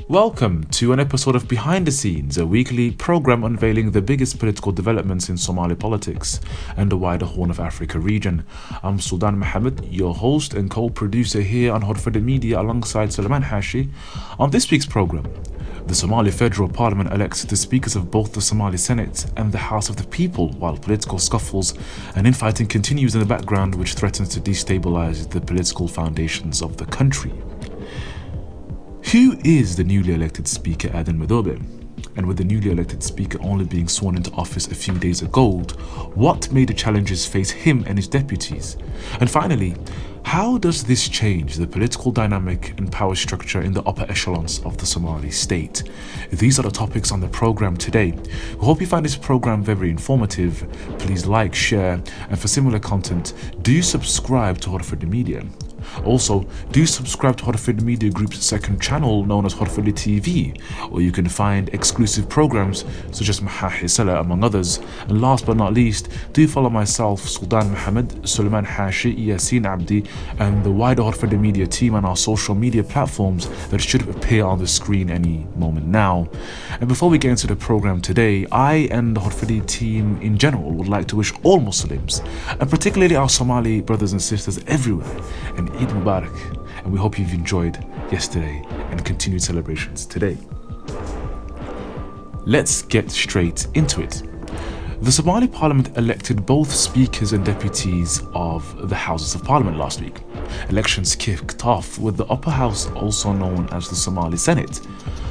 Welcome to an episode of Behind the Scenes, a weekly program unveiling the biggest political developments in Somali politics and the wider Horn of Africa region. I'm Sultan Mohammed, your host and co-producer here on Horford Media alongside Suleiman Hashi. On this week's program, the Somali Federal Parliament elects the speakers of both the Somali Senate and the House of the People, while political scuffles and infighting continues in the background, which threatens to destabilize the political foundations of the country. Who is the newly elected Speaker Adam Adobe? And with the newly elected Speaker only being sworn into office a few days ago, what made the challenges face him and his deputies? And finally, how does this change the political dynamic and power structure in the upper echelons of the Somali state? These are the topics on the program today. We hope you find this program very informative. Please like, share, and for similar content, do subscribe to Horford Media. Also, do subscribe to Horford Media Group's second channel known as Horford TV, where you can find exclusive programs such as Mahahi Salah, among others. And last but not least, do follow myself, Sultan Mohammed, Suleiman Hashi, Yasin Abdi, and the wider Horford Media team on our social media platforms that should appear on the screen any moment now. And before we get into the program today, I and the Horford team in general would like to wish all Muslims, and particularly our Somali brothers and sisters everywhere, an Eid Mubarak, and we hope you've enjoyed yesterday and continued celebrations today. Let's get straight into it. The Somali Parliament elected both speakers and deputies of the Houses of Parliament last week. Elections kicked off with the upper house, also known as the Somali Senate.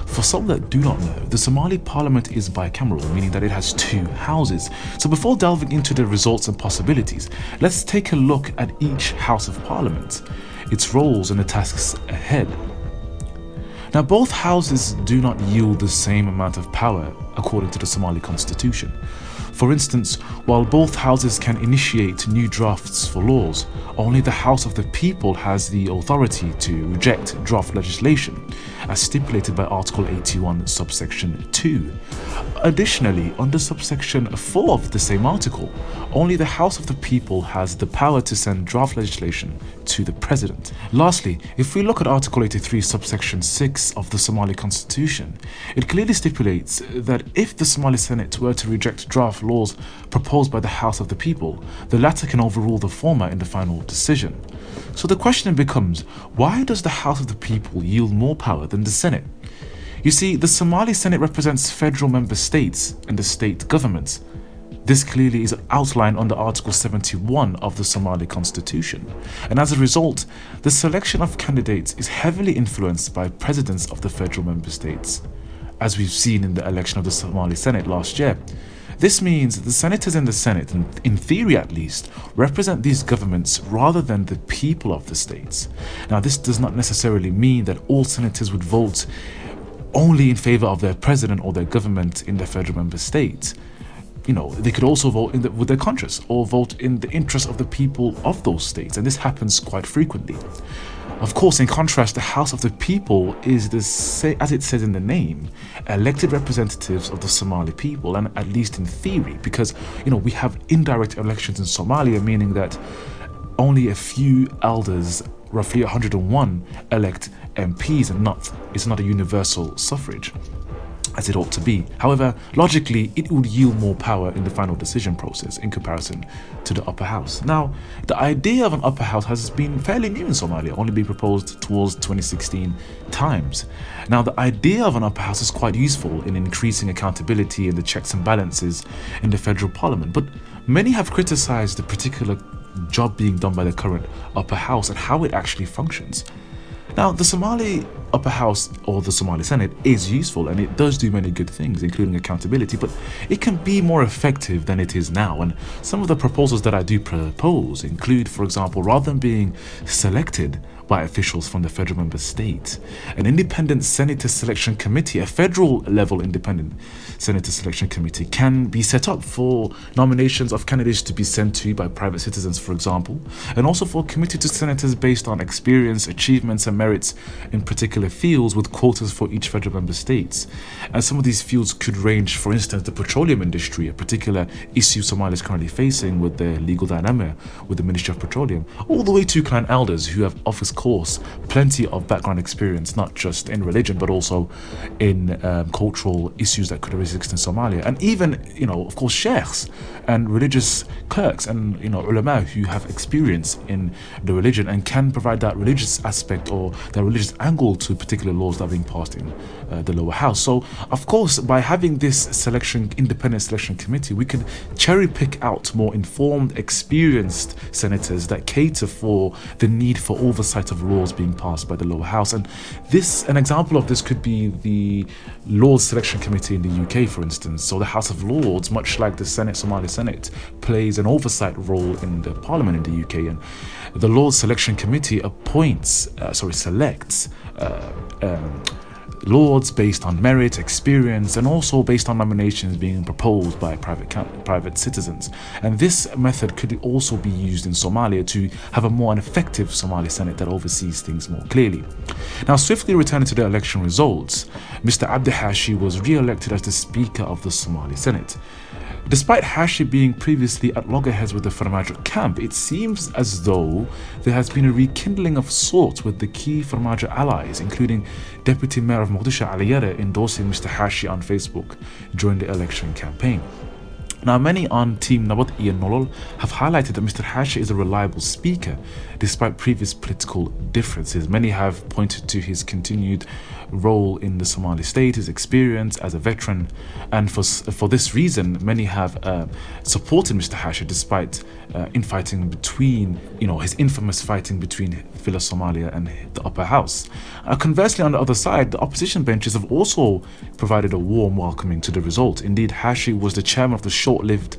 For some that do not know, the Somali Parliament is bicameral, meaning that it has two houses. So before delving into the results and possibilities, let's take a look at each House of Parliament, its roles and the tasks ahead. Now, both houses do not yield the same amount of power according to the Somali constitution. For instance, while both houses can initiate new drafts for laws, only the House of the People has the authority to reject draft legislation, as stipulated by Article 81, subsection 2. Additionally, under subsection 4 of the same article, only the House of the People has the power to send draft legislation to the President. Lastly, if we look at Article 83, subsection 6 of the Somali Constitution, it clearly stipulates that if the Somali Senate were to reject draft laws proposed by the House of the People, the latter can overrule the former in the final decision. So the question becomes, why does the House of the People yield more power than the Senate? You see, the Somali Senate represents federal member states and the state governments. This clearly is outlined under Article 71 of the Somali Constitution, and as a result, the selection of candidates is heavily influenced by presidents of the federal member states, as we've seen in the election of the Somali Senate last year. This means the senators in the Senate, in theory at least, represent these governments rather than the people of the states. Now, this does not necessarily mean that all senators would vote only in favor of their president or their government in their federal member state. You know, they could also vote with their conscience or vote in the interest of the people of those states, and this happens quite frequently. Of course, in contrast, the House of the People is, as it says in the name, elected representatives of the Somali people, and at least in theory, because, you know, we have indirect elections in Somalia, meaning that only a few elders, roughly 101, elect MPs, and it's not a universal suffrage, as it ought to be. However, logically, it would yield more power in the final decision process in comparison to the upper house. Now, the idea of an upper house has been fairly new in Somalia, only being proposed towards 2016 times. Now, the idea of an upper house is quite useful in increasing accountability and the checks and balances in the federal parliament, but many have criticized the particular job being done by the current upper house and how it actually functions. Now, the Somali upper house, or the Somali Senate, is useful and it does do many good things, including accountability, but it can be more effective than it is now. And some of the proposals that I do propose include, for example, rather than being selected by officials from the federal member state, an independent senator selection committee, a federal level independent senator selection committee, can be set up for nominations of candidates to be sent to by private citizens, for example, and also for committee to senators based on experience, achievements, and merits in particular fields, with quotas for each federal member states. And some of these fields could range, for instance, the petroleum industry, a particular issue Somalia is currently facing with their legal dilemma with the Ministry of Petroleum, all the way to clan elders who have office course, plenty of background experience, not just in religion, but also in cultural issues that could have exist in Somalia. And even, of course, sheikhs and religious clerks and, ulama who have experience in the religion and can provide that religious aspect or that religious angle to particular laws that are being passed in the lower house. So, of course, by having this independent selection committee, we could cherry pick out more informed, experienced senators that cater for the need for oversight of laws being passed by the lower house. And an example of this could be the Lords Selection Committee in the UK, for instance. So the House of Lords, much like the Somali Senate, plays an oversight role in the Parliament in the UK, and the Lords Selection Committee selects lords based on merit, experience, and also based on nominations being proposed by private citizens. And this method could also be used in Somalia to have a more effective Somali Senate that oversees things more clearly. Now, swiftly returning to the election results, Mr. Abdi Hashi was re-elected as the Speaker of the Somali Senate. Despite Hashi being previously at loggerheads with the Farmaajo camp, it seems as though there has been a rekindling of sorts with the key Farmaajo allies, including Deputy Mayor of Mogadishu Ali Yare endorsing Mr. Hashi on Facebook during the election campaign. Now, many on Team Nabad Ian Nolol have highlighted that Mr. Hashi is a reliable speaker despite previous political differences. Many have pointed to his continued role in the Somali state, his experience as a veteran, and for this reason, many have supported Mr. Hashi despite infighting between, his infamous fighting between Villa Somalia and the upper house. Conversely, on the other side, the opposition benches have also provided a warm welcoming to the result. Indeed, Hashi was the chairman of the short-lived,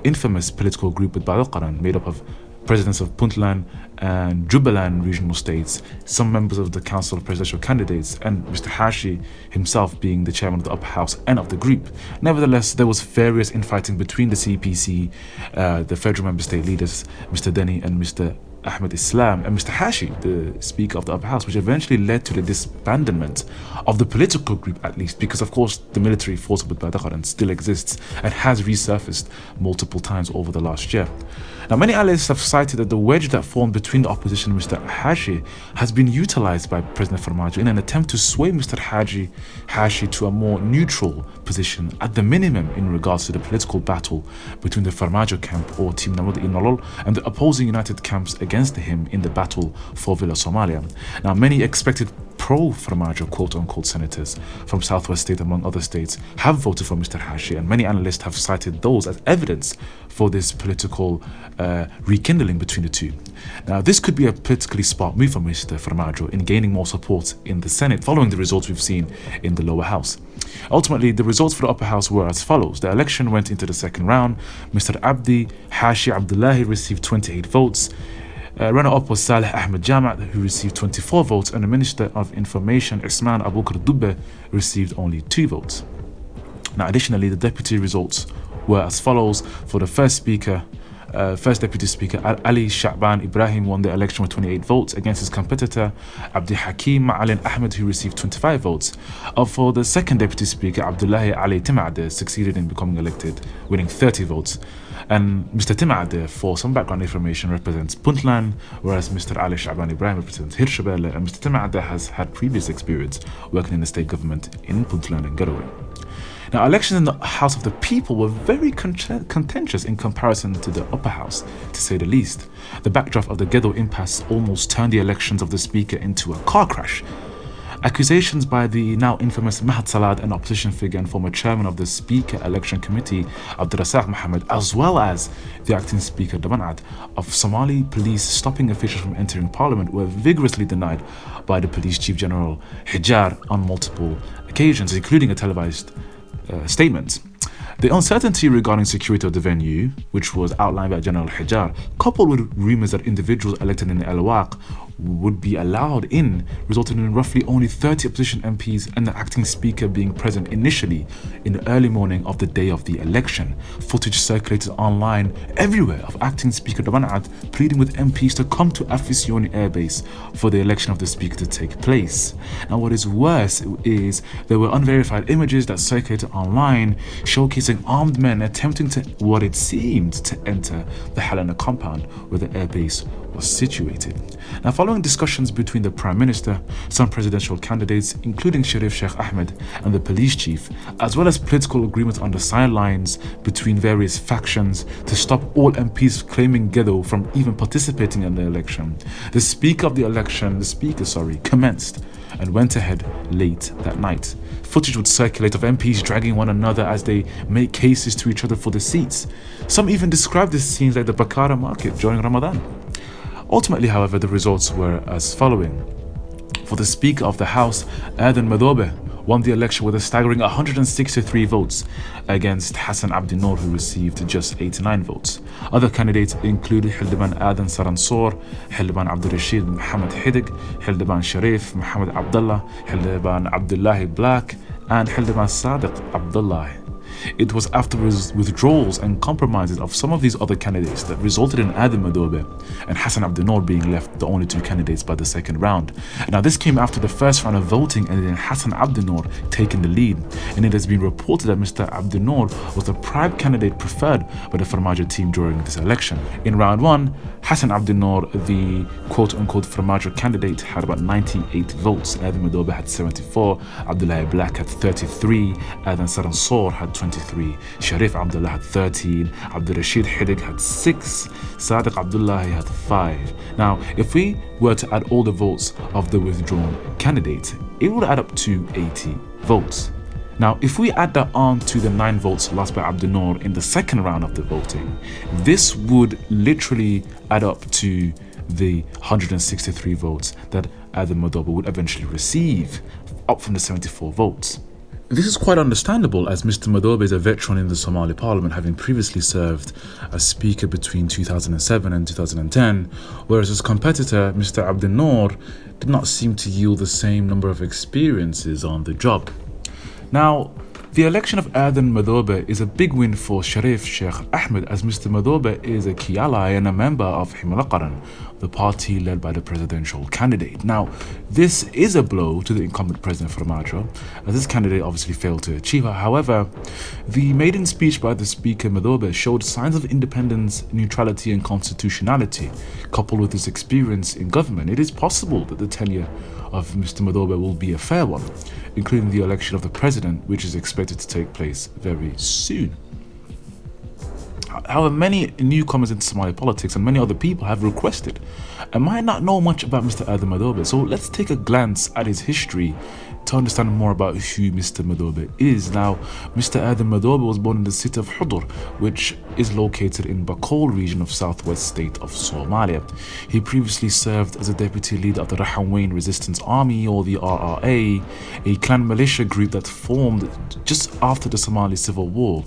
infamous political group with Badalqaran, made up of presidents of Puntland and Jubaland regional states, some members of the Council of Presidential Candidates, and Mr. Hashi himself being the chairman of the upper house and of the group. Nevertheless, there was various infighting between the CPC, the federal member state leaders, Mr. Denny and Mr. Ahmed Islam, and Mr. Hashi, the Speaker of the upper house, which eventually led to the disbandment of the political group, at least, because of course the military force with Badakharan still exists and has resurfaced multiple times over the last year. Now, many analysts have cited that the wedge that formed between the opposition and Mr. Hashi has been utilized by President Farmaajo in an attempt to sway Mr. Hashi to a more neutral position, at the minimum, in regards to the political battle between the Farmaajo camp, or Team Nabad Inolol, and the opposing united camps against him in the battle for Villa Somalia. Now, many expected pro-Farmaajo quote-unquote senators from Southwest State, among other states, have voted for Mr. Hashi, and many analysts have cited those as evidence for this political rekindling between the two. Now, this could be a politically smart move for Mr. Farmaajo in gaining more support in the Senate following the results we've seen in the lower house. Ultimately, the results for the upper house were as follows. The election went into the second round. Mr. Abdi Hashi Abdullahi received 28 votes. Runner-up was Saleh Ahmed Jamat, who received 24 votes, and the Minister of Information, Isman Abubakar Dubbe, received only 2 votes. Now, additionally, the deputy results were as follows. For the first deputy speaker, Ali Sha'ban Ibrahim won the election with 28 votes against his competitor, Abdi Hakim Ma'alin Ahmed, who received 25 votes. For the second deputy speaker, Abdullahi Ali Timade succeeded in becoming elected, winning 30 votes. And Mr. Timade, for some background information, represents Puntland, whereas Mr. Ali Sha'ban Ibrahim represents Hirshabelle, and Mr. Timade has had previous experience working in the state government in Puntland and Ghetto. Now, elections in the House of the People were very contentious in comparison to the upper house, to say the least. The backdrop of the Ghetto Impasse almost turned the elections of the Speaker into a car crash. Accusations by the now infamous Mahad Salad, an opposition figure and former chairman of the Speaker Election Committee, Abdurrazzaq Mohammed, as well as the acting Speaker Dabanad, of Somali police stopping officials from entering Parliament, were vigorously denied by the Police Chief General Hijar on multiple occasions, including a televised statement. The uncertainty regarding security of the venue, which was outlined by General Hijar, coupled with rumours that individuals elected in the Al-Waq would be allowed in, resulted in roughly only 30 opposition MPs and the acting speaker being present initially in the early morning of the day of the election. Footage circulated online everywhere of acting Speaker Dabanad pleading with MPs to come to Afisioni Airbase for the election of the speaker to take place. Now, what is worse is there were unverified images that circulated online showcasing armed men attempting to, what it seemed, to enter the Helena compound where the airbase was situated. Now, following discussions between the Prime Minister, some presidential candidates, including Sharif Sheikh Ahmed and the police chief, as well as political agreement on the sidelines between various factions to stop all MPs claiming Ghetto from even participating in the election, the speaker, commenced and went ahead late that night. Footage would circulate of MPs dragging one another as they make cases to each other for the seats. Some even described this scenes like the Bakara market during Ramadan. Ultimately, however, the results were as following. For the Speaker of the House, Adam Adobe won the election with a staggering 163 votes against Hassan Abdi Noor, who received just 89 votes. Other candidates included Hildeban Adan Saransor, Hildeban Abdul Rashid Mohammed Hidig, Hildeban Sharif Mohammed Abdullah, Hildeban Abdullahi Black, and Hildeban Sadiq Abdullah. It was after withdrawals and compromises of some of these other candidates that resulted in Adam Adobe and Hassan Abdi Noor being left the only two candidates by the second round. Now, this came after the first round of voting and then Hassan Abdi Noor taking the lead, and it has been reported that Mr. Abdi Noor was the prime candidate preferred by the Farmajo team during this election. In round one, Hassan Abdi Noor, the quote-unquote Farmajo candidate, had about 98 votes. Adam Adobe had 74, Abdullahi Black had 33, Adan Saransor had 23, Sharif Abdullah had 13, Abdul Rashid Hidig had 6, Sadiq Abdullahi had 5. Now, if we were to add all the votes of the withdrawn candidates, it would add up to 80 votes. Now, if we add that on to the 9 votes lost by Abdi Noor in the second round of the voting, this would literally add up to the 163 votes that Adam Adobe would eventually receive, up from the 74 votes. This is quite understandable, as Mr. Madobe is a veteran in the Somali parliament, having previously served as speaker between 2007 and 2010, whereas his competitor, Mr. Abdi Noor, did not seem to yield the same number of experiences on the job. Now, the election of Adam Madobe is a big win for Sharif Sheikh Ahmed, as Mr. Madobe is a key ally and a member of Himalaqqaran, the party led by the presidential candidate. Now, this is a blow to the incumbent President Farmajo, as this candidate obviously failed to achieve it. However, the maiden speech by the Speaker Madobe showed signs of independence, neutrality and constitutionality. Coupled with his experience in government, it is possible that the tenure of Mr. Madobe will be a fair one, including the election of the president, which is expected to take place very soon. However, many newcomers into Somali politics and many other people have requested and might not know much about Mr. Adam Adobe. So let's take a glance at his history to understand more about who Mr. Madobe is. Now, Mr. Adam Adobe was born in the city of Hudur, which is located in Bakol region of southwest state of Somalia. He previously served as a deputy leader of the Rahanweyn Resistance Army, or the RRA, a clan militia group that formed just after the Somali Civil War.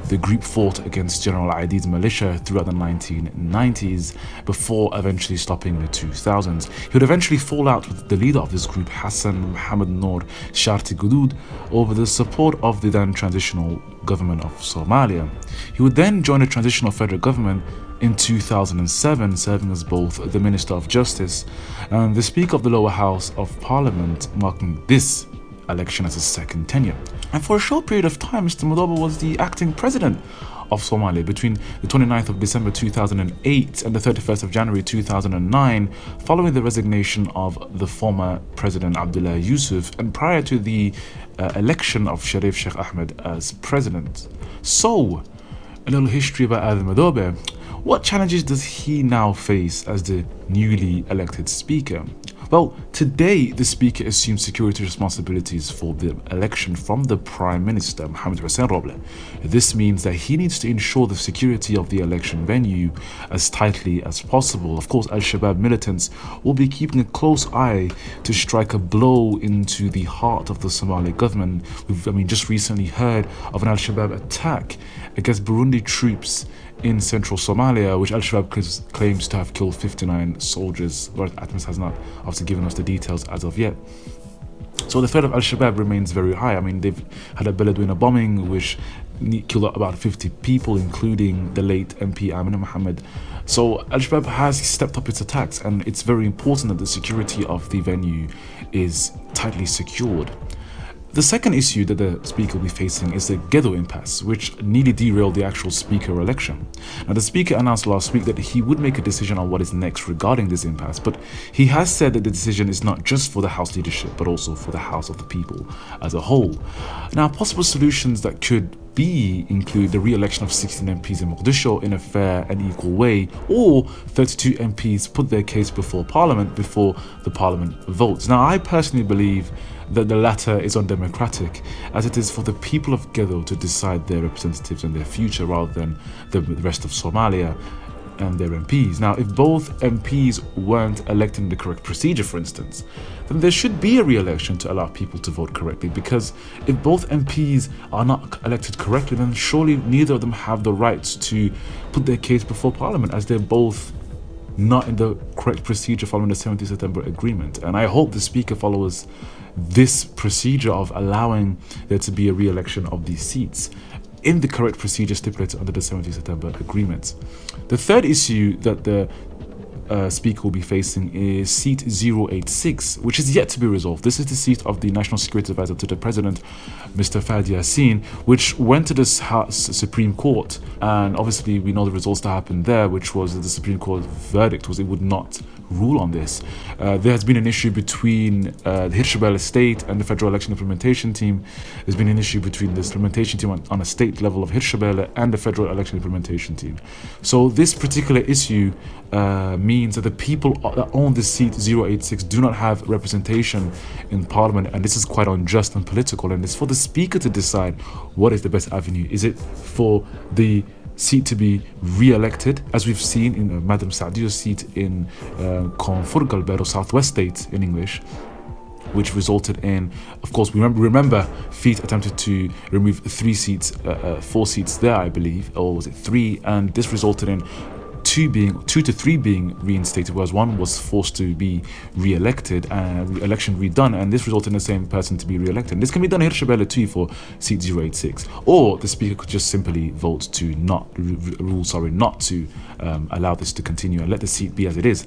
The group fought against General Aidid's militia throughout the 1990s before eventually stopping in the 2000s. He would eventually fall out with the leader of this group, Hassan Mohammed Noor Sharti Gudud, over the support of the then transitional government of Somalia. He would then join the transitional federal government in 2007, serving as both the Minister of Justice and the Speaker of the lower house of Parliament, marking this election as his second tenure. And for a short period of time, Mr. Madobe was the acting president of Somalia between the 29th of December 2008 and the 31st of January 2009, following the resignation of the former President Abdullah Yusuf and prior to the election of Sharif Sheikh Ahmed as president. So, a little history about Adam Adobe. What challenges does he now face as the newly elected speaker? Well, today the speaker assumes security responsibilities for the election from the Prime Minister, Mohamed Hussein Roble. This means that he needs to ensure the security of the election venue as tightly as possible. Of course, Al-Shabab militants will be keeping a close eye to strike a blow into the heart of the Somali government. We've just recently heard of an Al-Shabab attack against Burundi troops in central Somalia, which Al-Shabab claims to have killed 59 soldiers, whereas Atmas has not obviously given us the details as of yet. So the threat of Al-Shabab remains very high. They've had a Beledweyne bombing which killed about 50 people, including the late MP Amina Mohammed. So Al-Shabab has stepped up its attacks, and it's very important that the security of the venue is tightly secured. The second issue that the Speaker will be facing is the Ghetto Impasse, which nearly derailed the actual Speaker election. Now, the Speaker announced last week that he would make a decision on what is next regarding this impasse, but he has said that the decision is not just for the House leadership, but also for the House of the People as a whole. Now, possible solutions that could include the re-election of 16 MPs in Mogadishu in a fair and equal way, or 32 MPs put their case before Parliament before the Parliament votes. Now, I personally believe that the latter is undemocratic, as it is for the people of Ghetto to decide their representatives and their future rather than the rest of Somalia and their MPs. Now, if both MPs weren't elected in the correct procedure, for instance, then there should be a re-election to allow people to vote correctly, because if both MPs are not elected correctly, then surely neither of them have the rights to put their case before Parliament, as they're both not in the correct procedure following the 17th September agreement. And I hope the Speaker follows this procedure of allowing there to be a re-election of these seats in the correct procedure stipulated under the 17th September agreement. The third issue that the Speaker will be facing is seat 086, which is yet to be resolved. This is the seat of the National Security Advisor to the President, Mr. Fahd Yassin, which went to the Supreme Court, and obviously we know the results that happened there, which was that the Supreme Court verdict was it would not rule on this. There has been an issue between the Hirshabelle State and the Federal Election Implementation Team. There's been an issue between the implementation team on a state level of Hirshabelle and the Federal Election Implementation Team. So this particular issue means that the people that own the seat 086 do not have representation in Parliament, and this is quite unjust and political, and it's for the Speaker to decide what is the best avenue. Is it for the seat to be re-elected, as we've seen in Madam Saadio's seat in Koonfur Galbeed, or Southwest State in English, which resulted in, of course, we remember Feet attempted to remove 4 seats there, I believe, or was it 3, and this resulted in 2 to 3 being reinstated, whereas 1 was forced to be re-elected and election redone, and this resulted in the same person to be re-elected. And this can be done in Hirshabelle too for seat 086, or the Speaker could just simply vote to not allow this to continue and let the seat be as it is.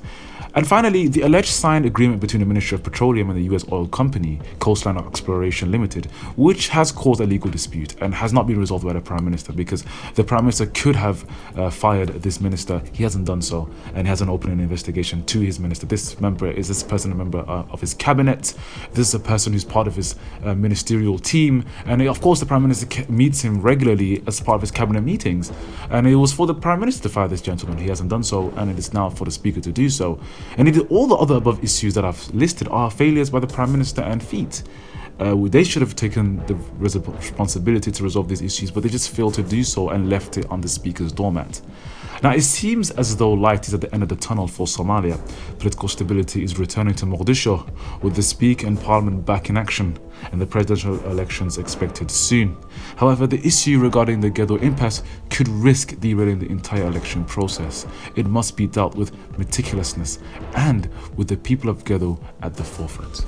And finally, the alleged signed agreement between the Ministry of Petroleum and the US oil company, Coastline Exploration Limited, which has caused a legal dispute and has not been resolved by the Prime Minister, because the Prime Minister could have fired this minister. He hasn't done so, and he hasn't opened an investigation to his minister. This person a member of his cabinet? This is a person who's part of his ministerial team, and of course the Prime Minister meets him regularly as part of his cabinet meetings, and it was for the Prime Minister to fire this gentleman. He hasn't done so, and it is now for the Speaker to do so. And indeed, all the other above issues that I've listed are failures by the Prime Minister and Feet. They should have taken the responsibility to resolve these issues, but they just failed to do so and left it on the Speaker's doormat. Now, it seems as though light is at the end of the tunnel for Somalia. Political stability is returning to Mogadishu, with the Speaker and Parliament back in action, and the presidential elections expected soon. However, the issue regarding the Ghetto Impasse could risk derailing the entire election process. It must be dealt with meticulousness and with the people of Ghetto at the forefront.